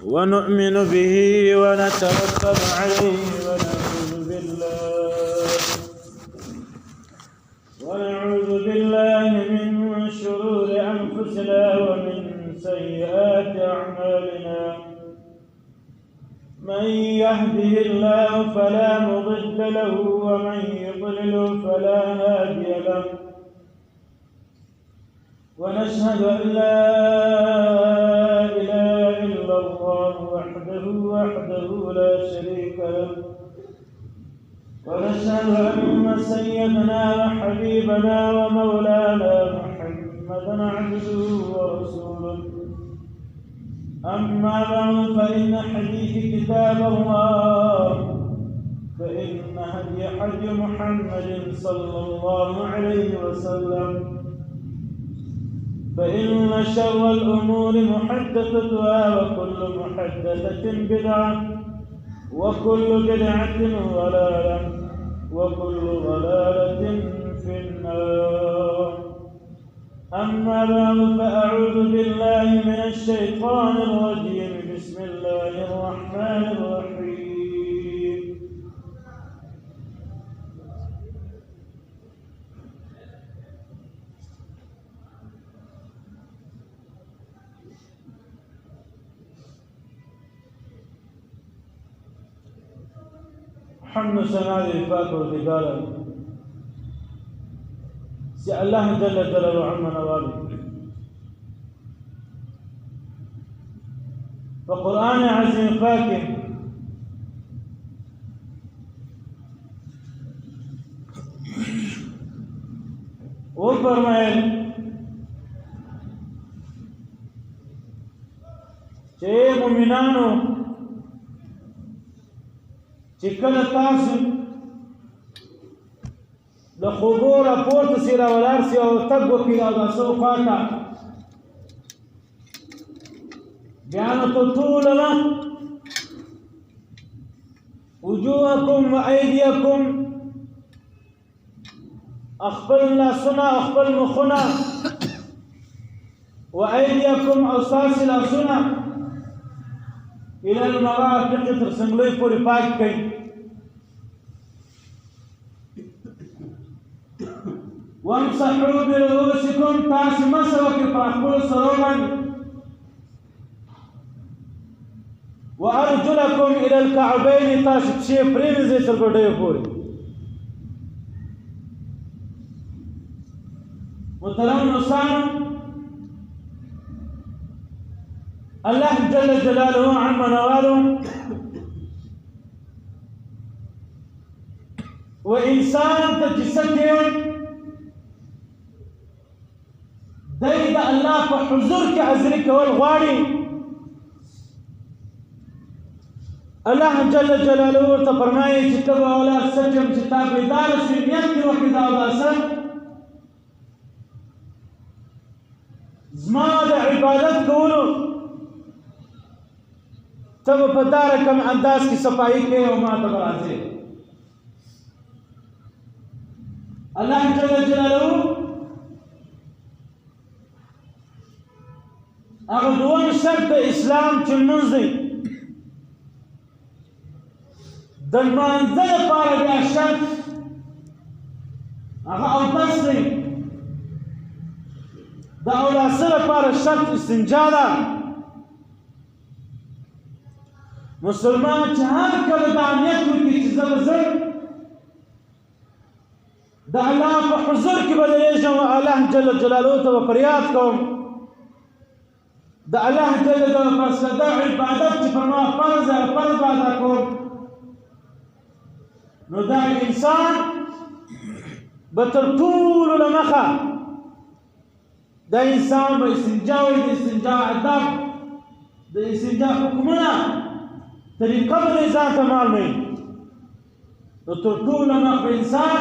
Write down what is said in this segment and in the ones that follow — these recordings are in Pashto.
ونؤمن به ونتوكل عليه ونعوذ بالله من شرور أنفسنا ومن سيئات أعمالنا. من يهده الله فلا مضل له ومن يضلل فلا هادي له. ونشهد أن لا إله إلا الله وحده لا شريك له. ونشهد أن سيدنا وحبيبنا ومولانا محمدا عبده ورسوله. أما بعد فإن حديث كتاب الله، فإن هدي محمد صلى الله عليه وسلم، فإن شر الأمور محدثتها وكل محدثة بدعة وكل بدعة ضلالة وكل ضلالة في النار. أما بعد فأعوذ بالله من الشيطان الرجيم. بسم الله الرحمن الرحيم. حمد سنا للفاك والرجال سي الله جل جلاله عما نواله. فقرآن عظيم فاكر وفرمائل چه مومنانو چې کله تاسو د خوبو راپورته سي راولاړ سي او تګ وکړي او داسو خواته بیا نو تطولنا وجوهکم وایدیکم، اخبر لاسونه اخبر مخونه، وایدیکم او ستاسې لاسونه الى المرافق تر څنګلوی پورې پاک کړئ. وامسحوا برؤوسکم، تاسې مسح وکړئ په خپلو سرو باندې. وارجلکم الى الکعبین، تاسې پښې پرېمنځئ تر ګوډیو پورې. محترم دوستانو، الله جل جلاله عما نواله وإنسان تجسده دی د الله په حضور کې حاضري کول غواړي. الله جل جلاله ورته فرمایي چې ته به اولاد سچم چې تا بیداره شوې نیت دې وکړې دا اوداسه زما د عبادت کولو تب پتا رقم انداز کی صفائی کے او ما تب راځي. الله جل جلاله هغه دوه شرط د اسلام چې لمونځ دی د لمانځه لپاره بیا شرط هغه اودس دی. د اوداسه لپاره شرط استنجا ده. مسلمان چې هر کله دا نیت وکړي چې زه به د الله په حضور کې بدلېږم او الله جل جلاله ته به فریاد کوم د الله جل جلاله پس دا عبادت چې پر ما فرض دی فرض به ادا کوم، نو دا انسان به تر ټولو له مخه دا انسان به استنجا وایي، د استنجا ادب، د استنجا حکمونه طریقه به ځان ته معلوموي. نو تر ټولو مخکې انسان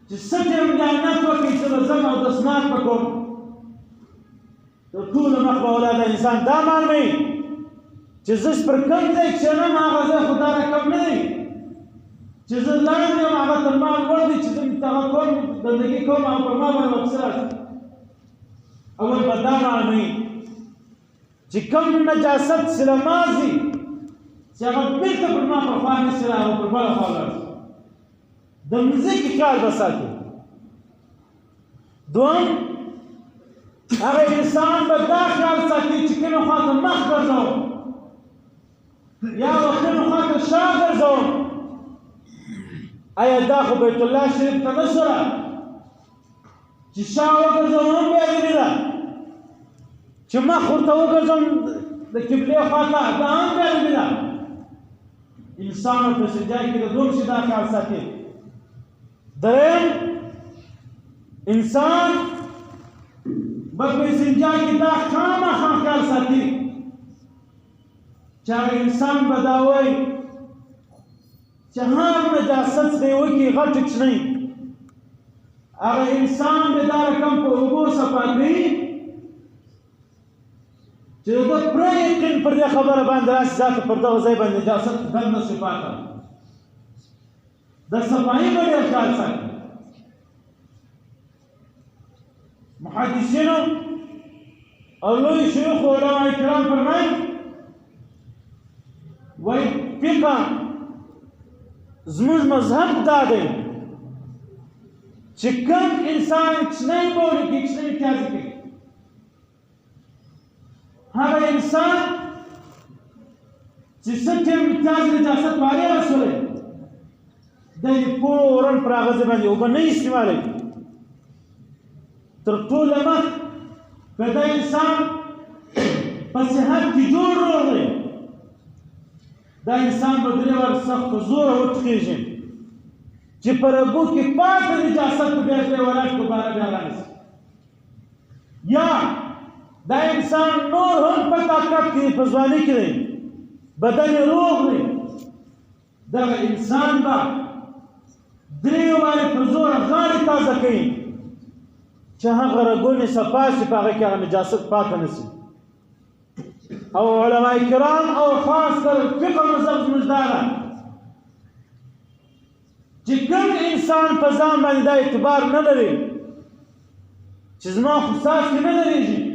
چې څه ټیم نیت وکړي چې به ځم اودس مات به کوم، تر ټولو مخکې به اولاد انسان دا معلوموي چې زه پر کوم ځای کښېنم هغه ځای خو دا رقم نه دی چې زه لاندې یم هغه تر ما لوړ دی چې زه دغه کوم زندګي کوم هغه پر ما باندې واپس راشي. اول به دا معلوموي چې چې کوم نجاست سره مازي چې هغه بېرته پر ما پر خوا نشي راغلی پر بله خوا ولاړ شي د مځکې خیال به ساتي دوم هغه انسان به دا خیال ساتي چې کومه خوا ته مخ ګرځوم یا به کومه خوا ته شا ګرځوم آیا دا خو بیت الله شریف ته نه شوله چې شا وګرځوم هم بیا وینې ده چې مخ ورته وګرځوم د قبلې خوا ته دا هم بیا وینې ده انسان په سجای کې د دوم شي دا خیال ساتي دریم انسان به په سجای کې دا خامخا خیال ساتي چې هغه انسان به دا وایي چې هر نجاست دی وکړي غټ کوچنی هغه انسان به دا رقم په اوبو صفا کوي چې د ده پوره یقین پر دې خبره باندې راشي ذاته پر دغه ځای باندې نجاست ګند نه شي پاته د صفایي به ډېر خیال ساتي محدثینو او لوی شیوخ علما کرام فرمایي وایي فقه زموږ مذهب دا دی چې کوم انسان کوچنی بولي کې کوچنی امتیاز کوي هغه انسان چې څه ټیم امتیاز نجاست پارې رسولی دی فوراً پر هغه ځای باندې اوبه نه استعمالوي تر ټوله مخ که دا انسان په صحت کې جوړ روغ دی دا انسان به درې واره سخت په زوره وټکېږي چې په رګو کې پاته نجاست په بیا ځای ولاړ دوباره بیا رانیسي یا دا انسان نور هم په طاقت کې په ځواني کې دی بدن یې روغ دی دغه انسان به درې وارې په زوره غاړې تازه کوي چې هغه رګونه صفا شي په هغه کې هغه نجاست پاته نه شي او علماء کرام او خاص کر فقه مذهب زموږ دا ده چې کوم انسان په ځان باندې دا اعتبار نه لري چې زما خو څاڅکي نه لرېږي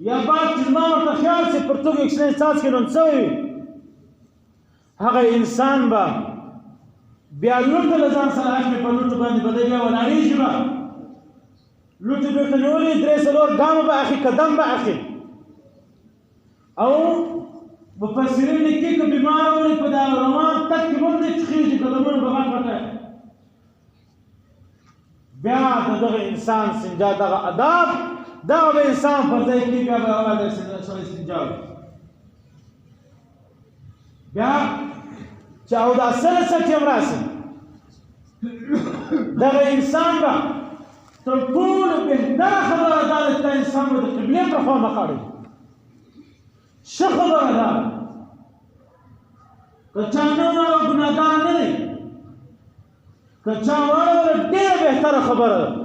یا بعد چې زما ورته خیال شي پرتوګ یې کوچنی څاڅکي نوم څه وي هغه انسان به بیا لوټه له ځان سره اخلي په لوټو باندې به دی بیا ولاړېږي به لوټې بېرته نیولې درې څلور ګامه به اخلي قدم به اخلي او مفسرین لیکي که بیمار وړي په دا روان تک کې به هم دی چخېږي قدمونه به غټ غټه بیا د دغه انسان سنجا دغه اداب دغه به انسان پر ځای کړي بیا به هغه سره استنجا وکړي بیا چې اوداسه له څه ټیم راشي دغه انسان به تر ټولو بهتره خبره دا ده چې دا انسان به د قبلې پر خوا مخ اړوي ښه خبره ده که چا نه وړه ګناهګار نه دی که چا واړوله ډېره بهتره خبره ده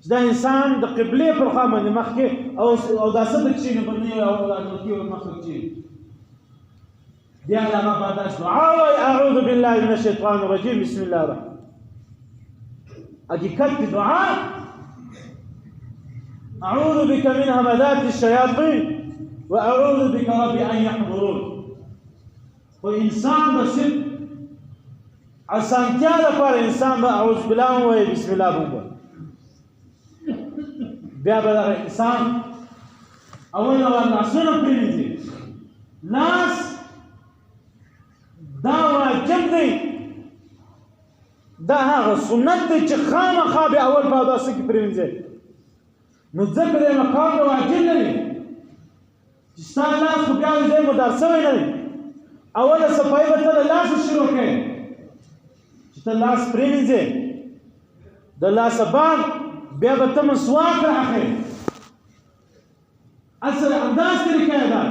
چې دا انسان د قبلې پر خوا باندې مخکې اوداسه ته کښېني بل نه او مخکې کښېني بیا د هغه بعد داسې دعا وایي اعوذ بالله من الشیطان الرجیم بسم الله الرحمن حقیقت کی دعا اعوذ بك من همذات الشياطين واعوذ بك رب ان يحضرون وانسان بصرف اسانتیا لپاره انسان به اعوذ بالله وایي بسم الله وایي بیا به دغه انسان اول لاسونه پرېږدي لاس دا واجب دی دا هغه سنت دی چې خامخا به اول په اوداسه کې پرېمنځئ نو ځکه دی مقام د واجب نه دی چې ستا لاس خو بیا ځای مدار شوی نه دی اوله صفایي به ته له لاسه شروع کوې چې ته لاس پرېمنځې د لاسه بعد بیا به ته مسواک رااخلې اصل انداز طریقه یې ده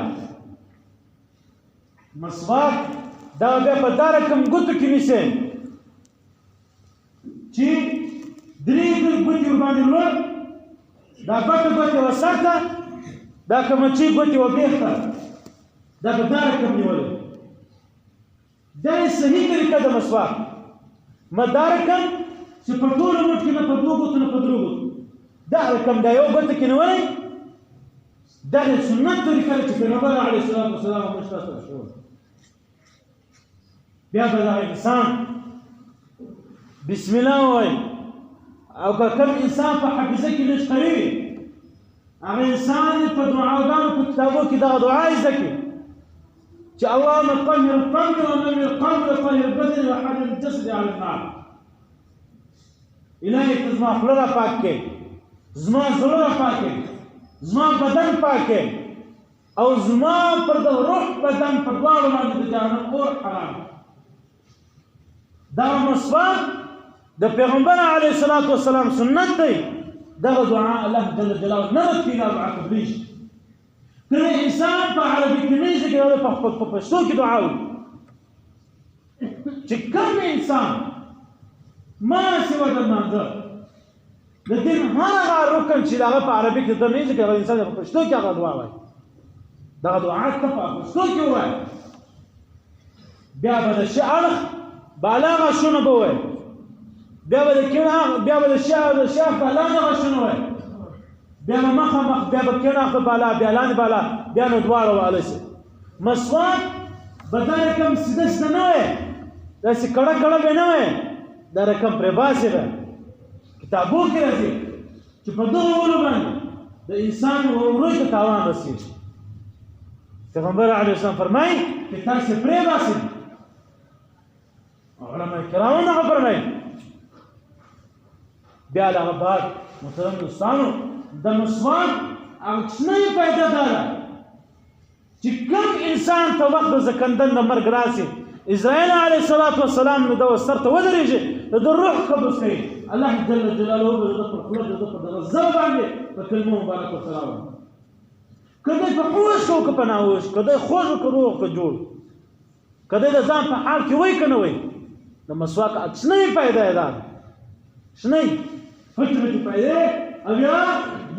مسواک دا بیا په دا رقم ګوتو کې نیسئ چې درې ګوتې ورباندې لوړ دا بټه ګوتې وسرته دا کمچۍ ګوتې وبېخته دا په دا رقم نیولی دا یې صحیح طریقه د مسواک دا رقم چې په ټوله مټ کې نه په دوو ګوتو نه په درو ګوتو دا رقم دا یو ګوته کې نیولی دغه سنت طریقه چې پیغمبر علیه السلام موږ تاسو ته ښوول. بیا به دغه انسان بسم الله ووایي، او که کوم انسان په حافظه کې لږ قوي وي، هغه انسان په دعاګانو په کتابو کې دغه دعا زده کړي چې اللهم طهر القلب ونور القلب وطهر البدن وحرر الجسد على النار. الهي ته زما خوله را پاک کړې، زما زړه را پاک کړې، زما بدن پاک کړې، او زما پر د روح بدن په دواړو باندې د جهنم اور حرام. دا مسواک د پیغمبر علیه السلام سنت دی. دغه دعا الله جل جلاله نه رد کړي، دعا قبلي شي. کله انسان په عربي کې نه ذکر او په پښتو کې دعا وي چې کوم انسان ما سوا د مانځه د دین هغه رکن چې هغه په عربي کې د نه ذکر او انسان په پښتو کې هغه دعا وایي، دغه دعا ته په پښتو کې وایي. بیا به د شي اړخ بالا غشونه به وایي، بیا به د کیڼ بیا به د شاخ بالا غشونه وایي، بیا به مخامخ، بیا به کیڼ اخ بالا، بیا لاندې بالا، بیا نو دواړه والی شي. مسواک به دا رقم سیده سیده نه وایي، داسې کړه کړه به نه وایي، دا رقم پرې باسي به. کتابو کې راځي چې په دغه ولو باندې د انسان وروی ته تاوان رسېږي. پیغمبر علیه السلام فرمایي چې تاسې پرې باسئ. علماء کرامو هغه فرمایي. بیا له هغه بعد محترم دوستانو، د مسواک اکسنۍ پیدا دا ده چې کوم انسان ته وخت د زکندن د مرګ راسي، اسرائیل علیه السلام نو د سر ته ودرېږي، د روح قبض کوي، الله جل جلاله به د پر خوله د په دغه زړه باندې په کلمو مبارکو سره راوړي. که دی په هوش که په ناهوش، که دی خوږ که روغ که جوړ، که دی د ځان په حال کې وایي که نه وایي، د مسواک اکسنۍ پیدا یې دا ده. شنۍ پټې پټې پیدا او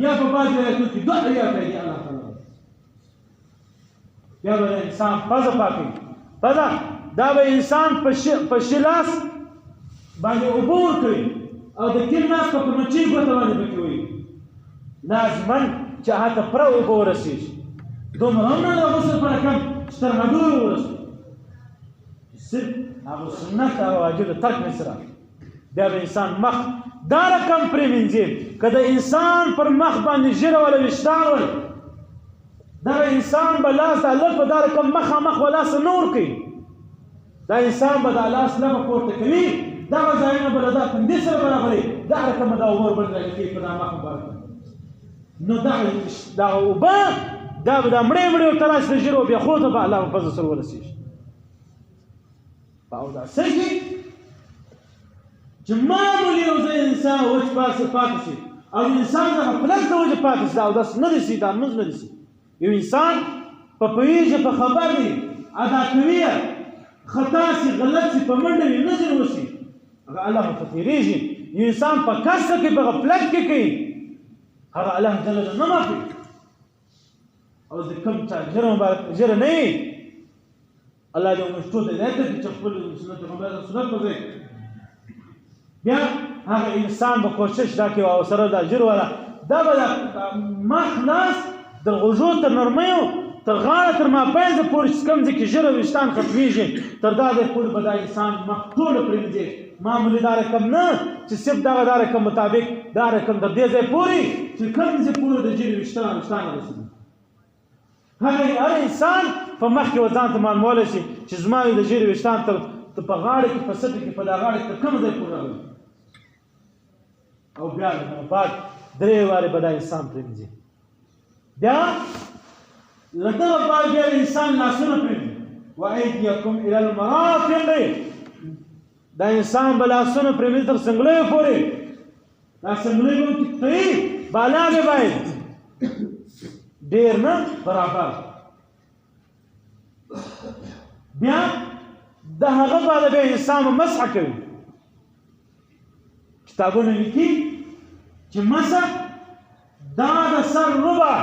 یا په بعضې ایتونو کې دوه یا پیدا الله تعالی. بیا به د انسان پزه پاکوي. پزه دا به انسان په شي لاس باندې اوبه ورکوي او د کیڼ لاس په کمچۍ ګوته باندې پکې وایي، لازمن چې هغه ته پوره اوبه ورسېږي. دومره هم نه د غسل په رقم چې تر هډویو ورسېږي، صرف هغه سنت او واجب د ترک نه سره. بیا به انسان مخ دا رقم پرې مینځي، که د انسان پر مخ باندې ژیره ولا ویښتان ول، دغه انسان به لاس د الله په دا رقم مخامخ ولاسه نه ورکوي، دا انسان به دا لاس لمه پورته کوي، دغه ځایونه به له دا تندي سره برابروي، دغه رقم به دا اوبه ورباندې راګرځوي په دا مخ مبارکه. نو دغه اوبه دا به دا مړې مړې ورته راشي د ژیرو بیا خو ته به الله په فضل سره ورسېږي. په اوداسه کې چې معمولي یو ځای انسان وچ پاتې شي او انسان د غفلت د وجې پاتې شي، دا اودس نه دي شي، دا لمونځ نه دي شي. یو انسان په پوهېږي، په خبر دی، ادا کوي یې، خطا شي، غلط شي، په منډه وي، نظر وشي، هغه الله ورته تېرېږي. یو انسان په کسه کې په غفلت کې کوي، هغه الله جل جلاله نه معافوي. او د کوم چا ژیره نه وي، الله دې موږ ټول هدایت کړي چې خپل سنت پیغمبر سنت په ځای. بیا هغه انسان به کوشش دا کوي او سره دا ژیره والا دا به د مخ لاس د غوږو تر نرمیو تر غاړه تر مابینځه پورې چې کوم ځای کې ژیره ویښتان ختمېږي، تر دا ځای پورې به دا انسان مخ ټوله پرېمځي. معمولي دا رقم نه چې صرف دغه دا رقم مطابق، دا رقم تر دې ځای پورې چې کوم ځای پورې د ژیرې ویښتان رسېږي. هر انسان په مخ کې ځان ته معلومولی شي چې زما د ژیرې ویښتان تر په غاړه کې، په سطح کې، په دا غاړه کې تر کوم ځای پورې راغلي. او بیا د بعد 3 وارې به دا انسان پرېمځي. بیا له دغه بعد بیا انسان لاسونه پرېمځي، وایدیکم الی المرافق، دا انسان به لاسونه پرېمځي تر څنګلیو پورې. دا څنګلۍ به کوي، بالا به باید ډېر نه برابر. بیا د هغه باندې به انسان مسح کوي. کتابونه لیکي چې مسح دا د سر ربع،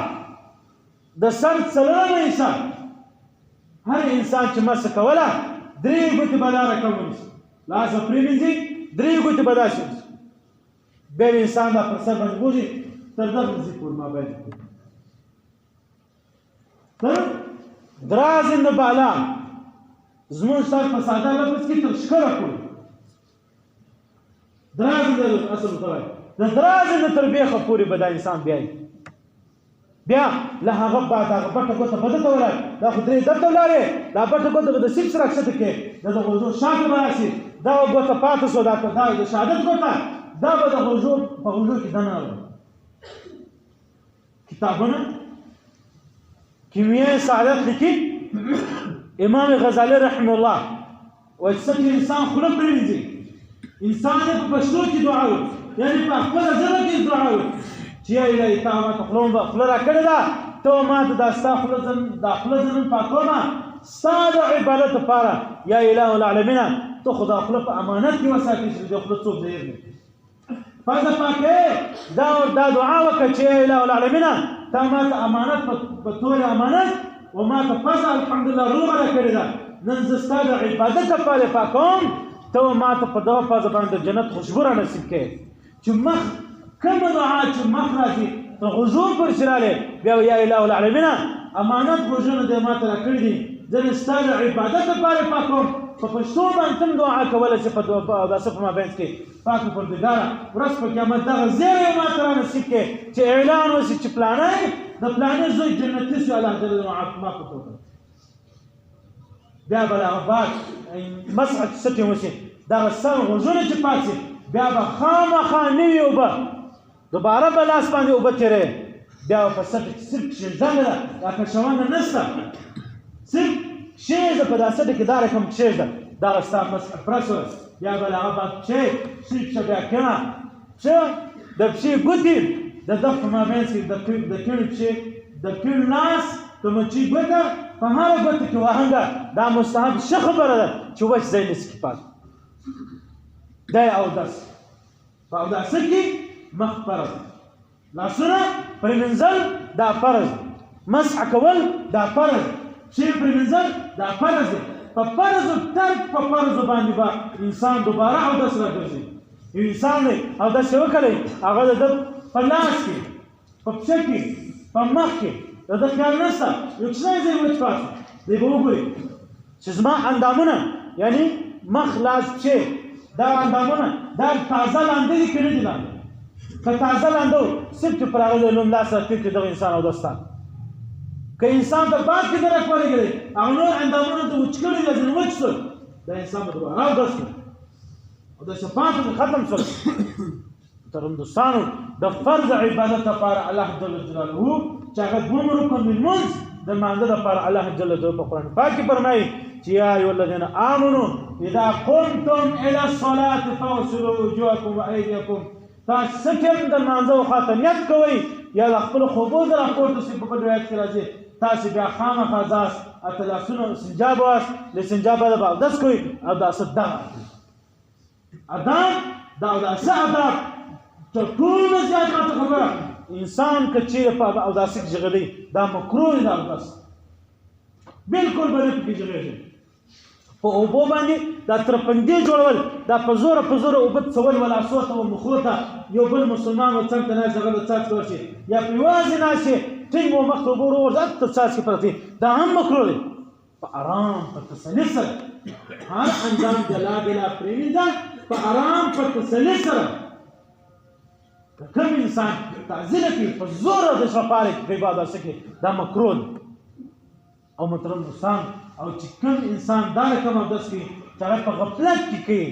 د سر څلورمه حصه، هر انسان چې مسح کوله 3 ګوتې به دا رقم ونیسي، لاس به پرېمینځي، 3 ګوتې به داسې ونیسي. بیا به انسان دا پر سر باندې بوځي تر دغه ځای پورې مابین کوي. تر درازند بالا زمونږ ستاسو په ساده لفظ کې تر ښکره پورې درازند اصل ته وایي د درازند تر بیخه پورې به دا انسان بیایي بیا له هغه بعد هغه پټه ګوته به دته ولاړ دا خو درې دلته ولاړې دا پټه ګوته به د سیټ سره کښته کې د غوږو شاته به راشي دا ګوته پاتې شو دا د شهادت ګوته دا به د غوږو په غوږو کې دننه کتابونه کیمیای سعادت لیکي امام غزالی رحمه الله وایي څه چې انسان خوله پرېمینځي انسان یې په پښتو کې دعا وایي یعنې په خپله ژبه کې دعا وایي چې یا الهي تا ماته خوله راکړې ده ته ماته دا ستا خوله زه نن پاکومه ستا د عبادت لپاره یا اله العالمینه ته خو دا خوله په امانت کې وساتې چې د خوله څوک ځیر نه پزه پاکې دا دعا وکړه چې یا اله العالمینه تا ماته امانت په طور امانت و ماته پزه الحمدلله روغه راکړې ده نن زه ستا د عبادت لپاره پاکوم ته ماته په دغه پزه باندې د جنت خوشبو را نصیب کړې چې مخ کومه دعا چې مخ راځي د غوږو پر شراله بیا یا اله العالمینه امانت غوږونه دې ماته راکړي دي زه ستا د عبادت لپاره پاکوم په پښتو باندې تم دعا کوله چې په داسې په مابینځ کې پاک پروردګاره ورځ په قیامت دغه زیری ماته را نصیب کړې چې اعلان وشي چې پلانی د پلانی زوی جنتي شو الله جل وعلا ما پته وکړه بیا به دغه بعد مسعد ستې وشي دغه سر غوږونه چې پاک شي بیا به خامخا نوي اوبه دوباره به لاس باندې اوبه تېرې بیا به په سر کې صرف کښېږدنه ده دا کشونه نشته صرف کښېږده په دا سټه کې دا رقم کښېږده دغه ستا مسح پرسوه بیا به له هغه بعد پښې پښې بیا کېنه پښه د پښې ګوتې د ده په مابینځ کې د کیڼې پښې د کیڼ لاس د مچۍ ګوته په هره ګوته کې وهنګه دا مستحب ښه خبره ده چې وچ ځای نشي کې پاک دا یې اودس په اوداسه کې مخ فرض لاسونه پرېمنځل دا فرض مسح کول دا فرض پښې پرېمنځل دا فرض دی په فرضو ترک په فرضو باندې به انسان دوباره اودس راګرځي یو انسان دی اودس یې وکړی هغه د ده په لاس کې په پښه کې په مخ کې د ده خیال نشته یو کوچنی ځای وچ پاتې دی به وګوري چې زما اندامونه یعنی مخ لاس پښې دا اندامونه دا تازه لانده دي که نه دي لانده که تازه لانده و صرف چې پر هغه لوند لاس راکړي چې دغه انسان اودس ته که انسان د باد کې درک ولګېدی او نور اندامونه د وچ کړي دي ځینې وچ شول دا انسان به دوباره اودس کړي اودس یې پاتې ختم شول تر هندوستانو د فرض عبادت لپاره الله جل جلاله چې هغه دوه رکن لمونځ د لمانځه لپاره الله جل جلاله په قرآن پاک کې فرمایي چې یا ایها الذین آمنوا اذا قمتم الى الصلاة فاغسلوا وجوهکم وایدیکم تاسو څه کوئ د لمانځه خواته نیت کوئ یا د خپلو خوبو نه راپورته شئ په بل روایت کې راځي تاسو بیا خامخا ځاس اته لاسونه استنجا به واست له استنجا بعد به اودس کوئ اوداسه دغه ادب د اوداسه ادب تر ټولو زیات راته خبره انسان که چیرې په اوداسه کې ژغلي دا مکروه دی د اودس بلکل به نه پکې ژغېږي په اوبو باندې دا ترپندې جوړول دا په زوره اوبه څول ولاسو ته او مخو ته یو بل مسلمان و څنګ ته ناست هغه د څاڅکي ورشي یا په یوازې ناست شي ټینګ و مخ ته اوبه وروغورځي هلته څاڅکي پرته دي دا هم مکروه دی په ارام په تسلي سره هر اندام جلا بلا پرېږده په ارام په تسلي سره که کوم انسان تعزیله کوي په زوره د شپارې په عبادت کې دا مکروه دی او محترم دوستان او چې کوم انسان دا رقم اودس کوي چې هغه په غفلت کې کوي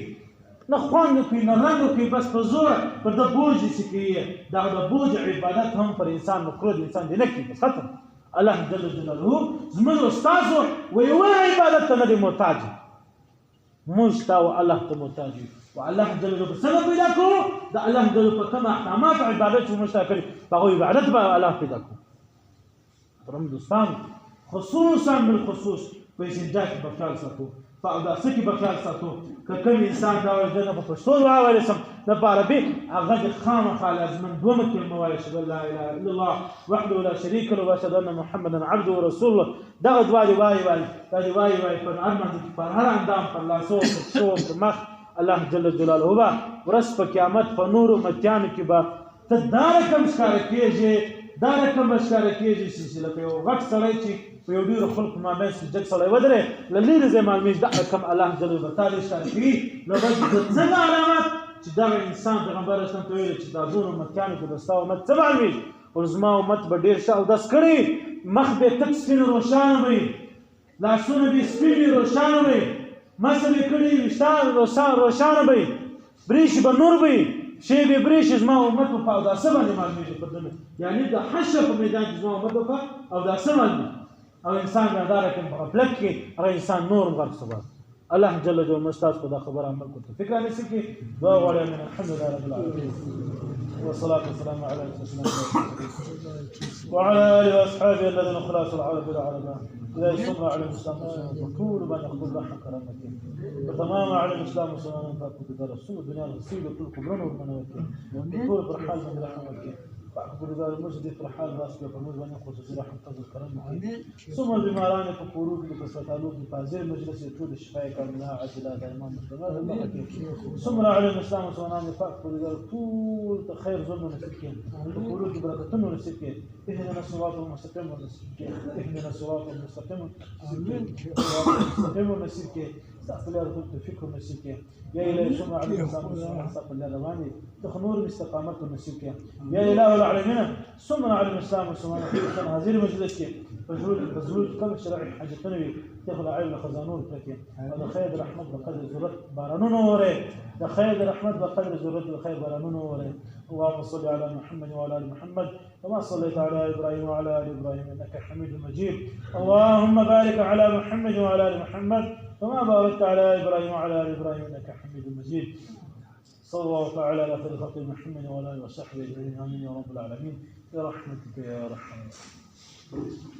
نه خوند کوي نه رنګ کوي بس په زوره پر ده بوج چې کوي دغه د بوج عبادت هم پر انسان مکروه دی انسان دی نه کوي بس ختم الله جل جلاله زموږ استازو وایي عبادت ته نه دی محتاج موږ ته او الله ته محتاج یو و الله جل جلاله په سبب پیدا کړو د الله جل جلاله په کوم احکامات عبادت چې موږ ته کړي په هغو عبادت به الله پیدا کړو محترم دوستان خصوصا بالخصوص په استنجا کې به خیال ساتو په اوداسه کې به خیال ساتو که کوم انسان دا وایي زه نه په پښتو دعا ویلی شم نه په عربي هغه دې خامخا لازما دومره کلمه وایي اشهد ان لا اله الا الله وحده لا شریک له واشهد ان محمدا عبده ورسوله دغه دعا دې وایي دا دې وایي پر هر باندې پر هر اندام پر لاسو پر پښو پر مخ الله جل جلاله به ورځ په قیامت په نورو امتیانو کې به ته دا رقم ښکاره کېږي دا رقم ښکاره کېږي چې لکه یو غټ سړی چې په یو ډېرو خلکو مابینځ کې جګ سړی ودرې له لرې ځای معلومېږي دا رقم الله جل وعلا تعالی ښکاره کوي نو بس د څنګه علامات چې دغه انسان پیغمبر اسلام ته ویلي چې دا ټول امتیانو کې به ستا امت څه معلومېږي او زما امت به ډېر ښه اودس کړي مخ به تک سپین روښانه وي لاسونه به سپین وي روښانه وي مسه به کړي ویښتان روښانه وي بریښې به نور وي شی به بریښې زما امت به په اوداسه باندې معلومېږي په دنیا یعنې د حشر په میدان کې زما امت به په اوداسه معلومېږي او انسان بیا دا رقم په غفلت کې هغه انسان نور هم غرق سبا الله جل جلاله ستاسو په دا خبره عمل کوي فکر نشي کې دعا غواړم الحمد لله رب العالمين والصلاة والسلام على سيدنا محمد وعلى آله وأصحابه الذين خلصوا العرب إلى عربان إذا يصبر على الإسلام وطول من يقول لحن كرامته وتمام على الإسلام وسلام فاكو بدرسوا الدنيا الغسيل وكل قبرنا والمناوكين وطول برحال من رحمته فأقبل ذلك المسجد في الحال راسك وفرموز وأن يقول سيدنا حمد الكرامة ثم بماران فقوروك لكسرتالوك بفازير المجلس يطول الشفاء كاملها عجلها دائما مسلمات ثم على الإسلام وسلام فأقبل ذلك طول خير ظن ونسكين وقولوك بركة ونسكين اهدنا الصراط المستقيم ونسكين اهدنا الصراط المستقيم ونسكين استغفر الله رب الفكر ونسكين يا إلهي ثم على الإسلام وسلام استغفر الله رواني تخنور باستقامته ونسكين يا إله العالمين ثم على الإسلام وسلام كان هذه المجلس فزول كم شرعي حاجة تنوي تخلع عين خزانون تكين هذا خير رحمة بقدر زرت بارانون وري ده خير رحمة بقدر زرت الخير بارانون وري اللهم صل على محمد وعلى ال محمد كما صليت على ابراهيم وعلى ال ابراهيم انك حميد مجيد اللهم بارك على محمد وعلى ال محمد كما باركت على ابراهيم وعلى ال ابراهيم انك حميد مجيد صلى الله تعالى على خير خلق محمد وعلى اله وصحبه اجمعين امين يا رب العالمين برحمتك يا ارحم الراحمين